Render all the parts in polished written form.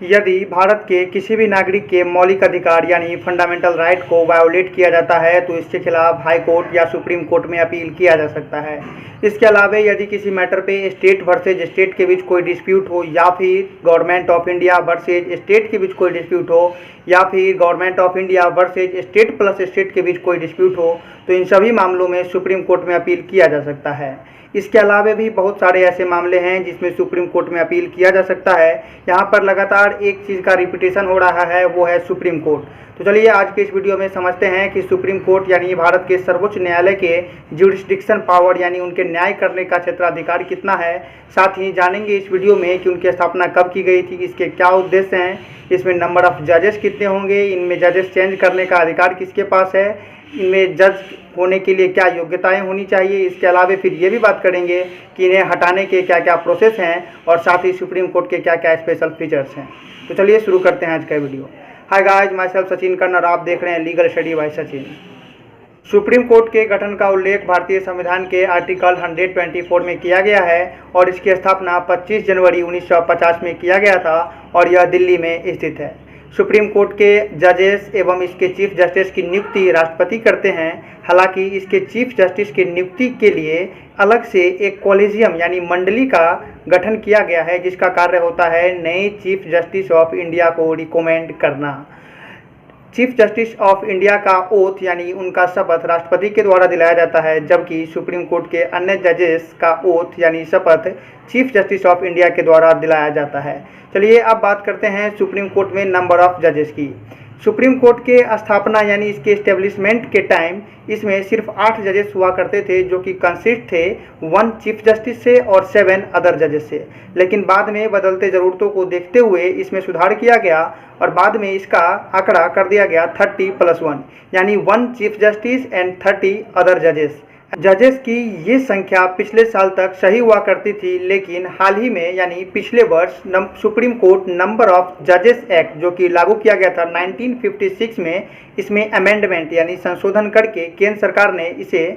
यदि भारत के किसी भी नागरिक के मौलिक अधिकार यानी फंडामेंटल राइट को वायोलेट किया जाता है तो इसके खिलाफ हाई कोर्ट या सुप्रीम कोर्ट में अपील किया जा सकता है। इसके अलावा यदि किसी मैटर पे स्टेट वर्सेज स्टेट के बीच कोई डिस्प्यूट हो या फिर government of India versus state के बीच कोई डिस्प्यूट हो या फिर government of India versus state plus state के बीच कोई डिस्प्यूट हो तो इन सभी मामलों में सुप्रीम कोर्ट में अपील किया जा सकता है। इसके अलावा भी बहुत सारे ऐसे मामले हैं जिसमें सुप्रीम कोर्ट में अपील किया जा सकता है। यहाँ पर लगातार एक चीज़ का रिपीटेशन हो रहा है, वो है सुप्रीम कोर्ट। तो चलिए आज के इस वीडियो में समझते हैं कि सुप्रीम कोर्ट यानी भारत के सर्वोच्च न्यायालय के ज्यूरिसडिक्शन पावर यानी उनके न्याय करने का क्षेत्राधिकार कितना है। साथ ही जानेंगे इस वीडियो में कि उनकी स्थापना कब की गई थी, इसके क्या उद्देश्य हैं, इसमें नंबर ऑफ जजेस कितने होंगे, इनमें जजेस चेंज करने का अधिकार किसके पास है, इनमें जज होने के लिए क्या योग्यताएं होनी चाहिए। इसके अलावा फिर ये भी बात करेंगे कि इन्हें हटाने के क्या क्या प्रोसेस हैं और साथ ही सुप्रीम कोर्ट के क्या क्या स्पेशल फीचर्स हैं। तो चलिए शुरू करते हैं आज का video. Hi guys, my self Sachin Karn और आप देख रहे हैं legal study by Sachin. Supreme Court के गठन का उल्लेख भारतीय संविधान के आर्टिकल 124 में किया गया है और इसकी स्थापना 25 जनवरी 1950 में किया गया था और यह दिल्ली में स्थित है। सुप्रीम कोर्ट के जजेस एवं इसके चीफ जस्टिस की नियुक्ति राष्ट्रपति करते हैं। हालांकि इसके चीफ जस्टिस की नियुक्ति के लिए अलग से एक कॉलेजियम यानी मंडली का गठन किया गया है, जिसका कार्य होता है नए चीफ जस्टिस ऑफ इंडिया को रिकमेंड करना। चीफ जस्टिस ऑफ इंडिया का ओथ यानी उनका शपथ राष्ट्रपति के द्वारा दिलाया जाता है, जबकि सुप्रीम कोर्ट के अन्य जजेस का ओथ यानी शपथ चीफ जस्टिस ऑफ इंडिया के द्वारा दिलाया जाता है। चलिए अब बात करते हैं सुप्रीम कोर्ट में नंबर ऑफ जजेस की। सुप्रीम कोर्ट के स्थापना यानी इसके एस्टेब्लिशमेंट के टाइम इसमें सिर्फ 8 जजेस हुआ करते थे, जो कि कंसिस्ट थे 1 चीफ जस्टिस से और 7 अदर जजेस से। लेकिन बाद में बदलते ज़रूरतों को देखते हुए इसमें सुधार किया गया और बाद में इसका आंकड़ा कर दिया गया 30+1 यानी 1 चीफ जस्टिस एंड 30 अदर जजेस। जजेस की ये संख्या पिछले साल तक सही हुआ करती थी, लेकिन हाल ही में यानी पिछले वर्ष सुप्रीम कोर्ट नंबर ऑफ जजेस एक्ट जो कि लागू किया गया था 1956 में, इसमें अमेंडमेंट यानी संशोधन करके केंद्र सरकार ने इसे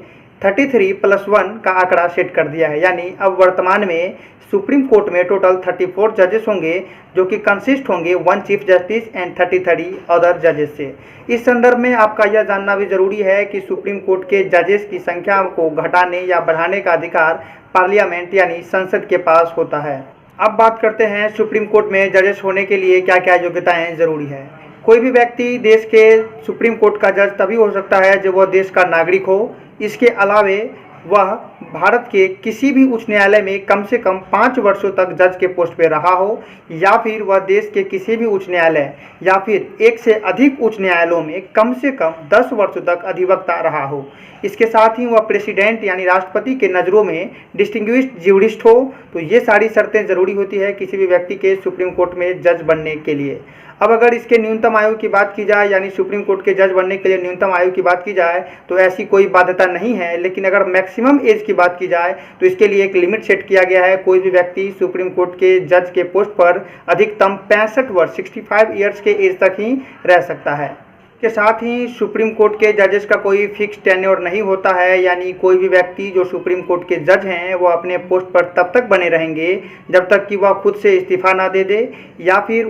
33+1 का आंकड़ा सेट कर दिया है। यानी अब वर्तमान में सुप्रीम कोर्ट में टोटल 34 जजेस होंगे, जो कि कंसिस्ट होंगे 1 चीफ जस्टिस एंड 33 अदर जजेस से। इस संदर्भ में आपका यह जानना भी जरूरी है कि सुप्रीम कोर्ट के जजेस की संख्या को घटाने या बढ़ाने का अधिकार पार्लियामेंट यानी संसद के पास होता है। अब बात करते हैं सुप्रीम कोर्ट में जजेस होने के लिए क्या क्या योग्यताएं जरूरी है। कोई भी व्यक्ति देश के सुप्रीम कोर्ट का जज तभी हो सकता है जब वह देश का नागरिक हो। इसके अलावे वह भारत के किसी भी उच्च न्यायालय में कम से कम 5 वर्षों तक जज के पोस्ट पे रहा हो, या फिर वह देश के किसी भी उच्च न्यायालय या फिर एक से अधिक उच्च न्यायालयों में कम से कम 10 वर्षों तक अधिवक्ता रहा हो। इसके साथ ही वह प्रेसिडेंट यानी राष्ट्रपति के नज़रों में डिस्टिंग्विश्ड ज्यूरिस्ट हो। तो ये सारी शर्तें ज़रूरी होती है किसी भी व्यक्ति के सुप्रीम कोर्ट में जज बनने के लिए। अब अगर इसके न्यूनतम आयु की बात की जाए यानी सुप्रीम कोर्ट के जज बनने के लिए न्यूनतम आयु की बात की जाए तो ऐसी कोई बाध्यता नहीं है, लेकिन अगर मैक्सिमम एज की बात की जाए तो इसके लिए एक लिमिट सेट किया गया है। कोई भी व्यक्ति सुप्रीम कोर्ट के जज के पोस्ट पर अधिकतम 65 वर्ष 65 ईयर्स के एज तक ही रह सकता है। के साथ ही सुप्रीम कोर्ट के जजेस का कोई फिक्स टेन्योर नहीं होता है, यानी कोई भी व्यक्ति जो सुप्रीम कोर्ट के जज हैं वो अपने पोस्ट पर तब तक बने रहेंगे जब तक कि वह खुद से इस्तीफा ना दे दे, या फिर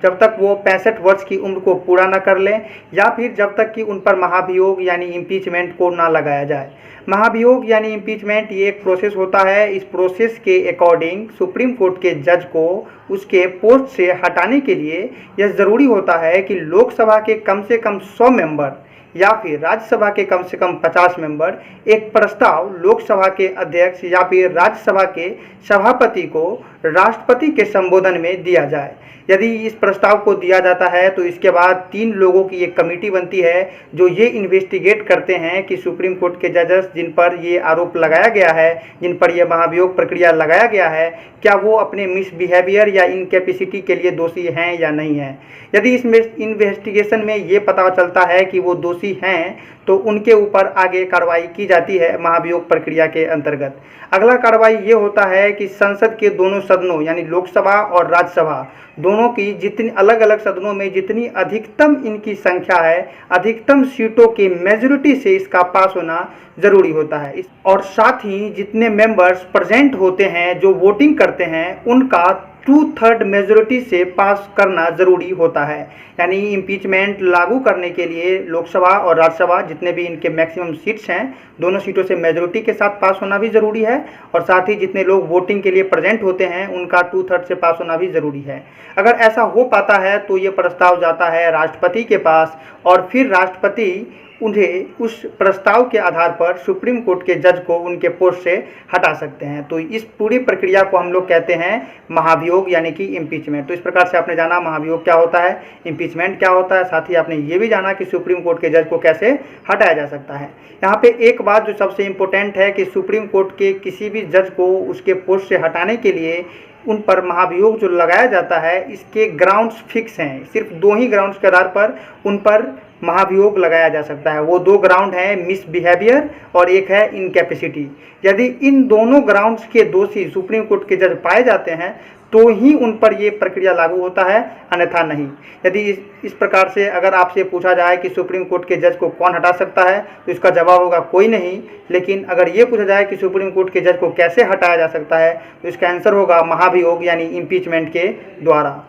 जब तक वो 65 वर्ष की उम्र को पूरा ना कर लें, या फिर जब तक कि उन पर महाभियोग यानी इम्पीचमेंट को ना लगाया जाए। महाभियोग यानी इम्पीचमेंट ये एक प्रोसेस होता है। इस प्रोसेस के अकॉर्डिंग सुप्रीम कोर्ट के जज को उसके पोस्ट से हटाने के लिए यह ज़रूरी होता है कि लोकसभा के कम से कम 100 मेंबर या फिर राज्यसभा के कम से कम 50 मेंबर एक प्रस्ताव लोकसभा के अध्यक्ष या फिर राज्यसभा के सभापति को राष्ट्रपति के संबोधन में दिया जाए। यदि इस प्रस्ताव को दिया जाता है तो इसके बाद 3 लोगों की एक कमेटी बनती है जो ये इन्वेस्टिगेट करते हैं कि सुप्रीम कोर्ट के जजेस जिन पर ये आरोप लगाया गया है, जिन पर यह महाभियोग प्रक्रिया लगाया गया है, क्या वो अपने मिसबिहेवियर या इनकैपेसिटी के लिए दोषी हैं या नहीं हैं। यदि इस इन्वेस्टिगेशन में ये पता चलता है कि वो दोषी हैं तो उनके ऊपर आगे कार्रवाई की जाती है महाभियोग प्रक्रिया के अंतर्गत। अगला कार्रवाई ये होता है कि संसद के दोनों सदनों यानी लोकसभा और राज्यसभा दोनों की जितनी अलग अलग सदनों में जितनी अधिकतम इनकी संख्या है, अधिकतम सीटों की मेजॉरिटी से इसका पास होना ज़रूरी होता है। और साथ ही जितने मेंबर्स प्रेजेंट होते हैं जो वोटिंग करते हैं उनका 2/3 मेजोरिटी से पास करना ज़रूरी होता है। यानी इम्पीचमेंट लागू करने के लिए लोकसभा और राज्यसभा जितने भी इनके मैक्सिमम सीट्स हैं, दोनों सीटों से मेजोरिटी के साथ पास होना भी ज़रूरी है, और साथ ही जितने लोग वोटिंग के लिए प्रेजेंट होते हैं उनका 2/3 से पास होना भी ज़रूरी है। अगर ऐसा हो पाता है तो ये प्रस्ताव जाता है राष्ट्रपति के पास, और फिर राष्ट्रपति उन्हें उस प्रस्ताव के आधार पर सुप्रीम कोर्ट के जज को उनके पोस्ट से हटा सकते हैं। तो इस पूरी प्रक्रिया को हम लोग कहते हैं महाभियोग यानी कि इम्पीचमेंट। तो इस प्रकार से आपने जाना महाभियोग क्या होता है, इम्पीचमेंट क्या होता है, साथ ही आपने ये भी जाना कि सुप्रीम कोर्ट के जज को कैसे हटाया जा सकता है। यहाँ पे एक बात जो सबसे इम्पोर्टेंट है कि सुप्रीम कोर्ट के किसी भी जज को उसके पोस्ट से हटाने के लिए उन पर महाभियोग जो लगाया जाता है, इसके ग्राउंड्स फिक्स हैं। सिर्फ 2 ही ग्राउंड्स के आधार पर उन पर महाभियोग लगाया जा सकता है। वो 2 ग्राउंड हैं, मिसबिहेवियर और एक है इनकैपेसिटी। यदि इन दोनों ग्राउंड्स के दोषी सुप्रीम कोर्ट के जज पाए जाते हैं तो ही उन पर ये प्रक्रिया लागू होता है, अन्यथा नहीं। यदि इस प्रकार से अगर आपसे पूछा जाए कि सुप्रीम कोर्ट के जज को कौन हटा सकता है, तो इसका जवाब होगा कोई नहीं। लेकिन अगर ये पूछा जाए कि सुप्रीम कोर्ट के जज को कैसे हटाया जा सकता है, तो इसका आंसर होगा महाभियोग यानी इम्पीचमेंट के द्वारा।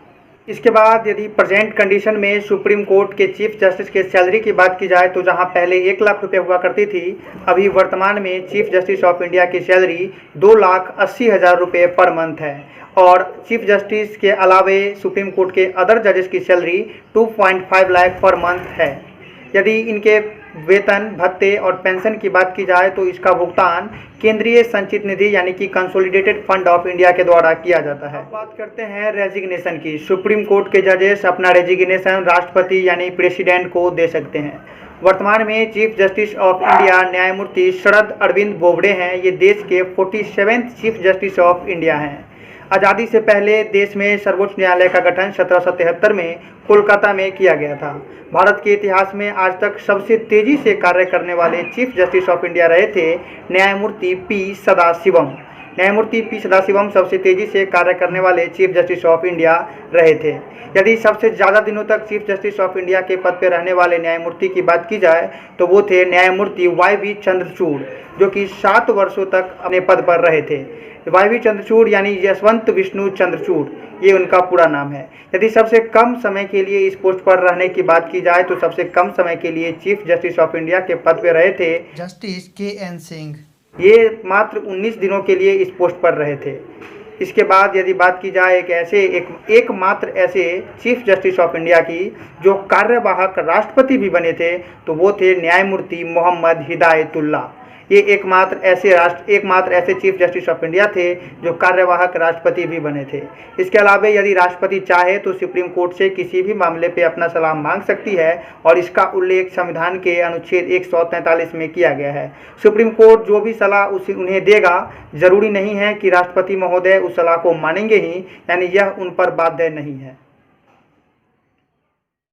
इसके बाद यदि प्रेजेंट कंडीशन में सुप्रीम कोर्ट के चीफ जस्टिस के सैलरी की बात की जाए तो जहां पहले 1 लाख रुपये हुआ करती थी, अभी वर्तमान में चीफ जस्टिस ऑफ इंडिया की सैलरी 2,80,000 रुपये पर मंथ है। और चीफ जस्टिस के अलावे सुप्रीम कोर्ट के अदर जजेस की सैलरी 2.5 लाख पर मंथ है। यदि इनके वेतन, भत्ते और पेंशन की बात की जाए तो इसका भुगतान केंद्रीय संचित निधि यानी कि कंसोलिडेटेड फंड ऑफ इंडिया के द्वारा किया जाता है। बात करते हैं रेजिग्नेशन की। सुप्रीम कोर्ट के जजेस अपना रेजिग्नेशन राष्ट्रपति यानी प्रेसिडेंट को दे सकते हैं। वर्तमान में चीफ जस्टिस ऑफ इंडिया न्यायमूर्ति शरद अरविंद बोबडे हैं। ये देश के 47वें चीफ जस्टिस ऑफ इंडिया हैं। आज़ादी से पहले देश में सर्वोच्च न्यायालय का गठन 1773 में कोलकाता में किया गया था। भारत के इतिहास में आज तक सबसे तेज़ी से कार्य करने वाले चीफ जस्टिस ऑफ इंडिया रहे थे न्यायमूर्ति पी सदाशिवम। न्यायमूर्ति पी सदाशिवम सबसे तेज़ी से कार्य करने वाले चीफ जस्टिस ऑफ इंडिया रहे थे। यदि सबसे ज़्यादा दिनों तक चीफ जस्टिस ऑफ इंडिया के पद पर रहने वाले न्यायमूर्ति की बात की जाए तो वो थे न्यायमूर्ति YV चंद्रचूड़, जो कि 7 वर्षों तक अपने पद पर रहे थे। YV चंद्रचूड़ यानी यशवंत विष्णु चंद्रचूड़, ये उनका पूरा नाम है। यदि सबसे कम समय के लिए इस पोस्ट पर रहने की बात की जाए तो सबसे कम समय के लिए चीफ जस्टिस ऑफ इंडिया के पद पर रहे थे जस्टिस KN सिंह। ये मात्र 19 दिनों के लिए इस पोस्ट पर रहे थे। इसके बाद यदि बात की जाए एकमात्र ऐसे चीफ जस्टिस ऑफ इंडिया की जो कार्यवाहक राष्ट्रपति भी बने थे, तो वो थे न्यायमूर्ति मोहम्मद हिदायतुल्लाह। ये एकमात्र ऐसे चीफ जस्टिस ऑफ इंडिया थे जो कार्यवाहक राष्ट्रपति भी बने थे। इसके अलावा यदि राष्ट्रपति चाहे तो सुप्रीम कोर्ट से किसी भी मामले पे अपना सलाह मांग सकती है, और इसका उल्लेख संविधान के अनुच्छेद 143 में किया गया है। सुप्रीम कोर्ट जो भी सलाह उन्हें देगा, जरूरी नहीं है कि राष्ट्रपति महोदय उस सलाह को मानेंगे ही, यानी यह उन पर बाध्य नहीं है।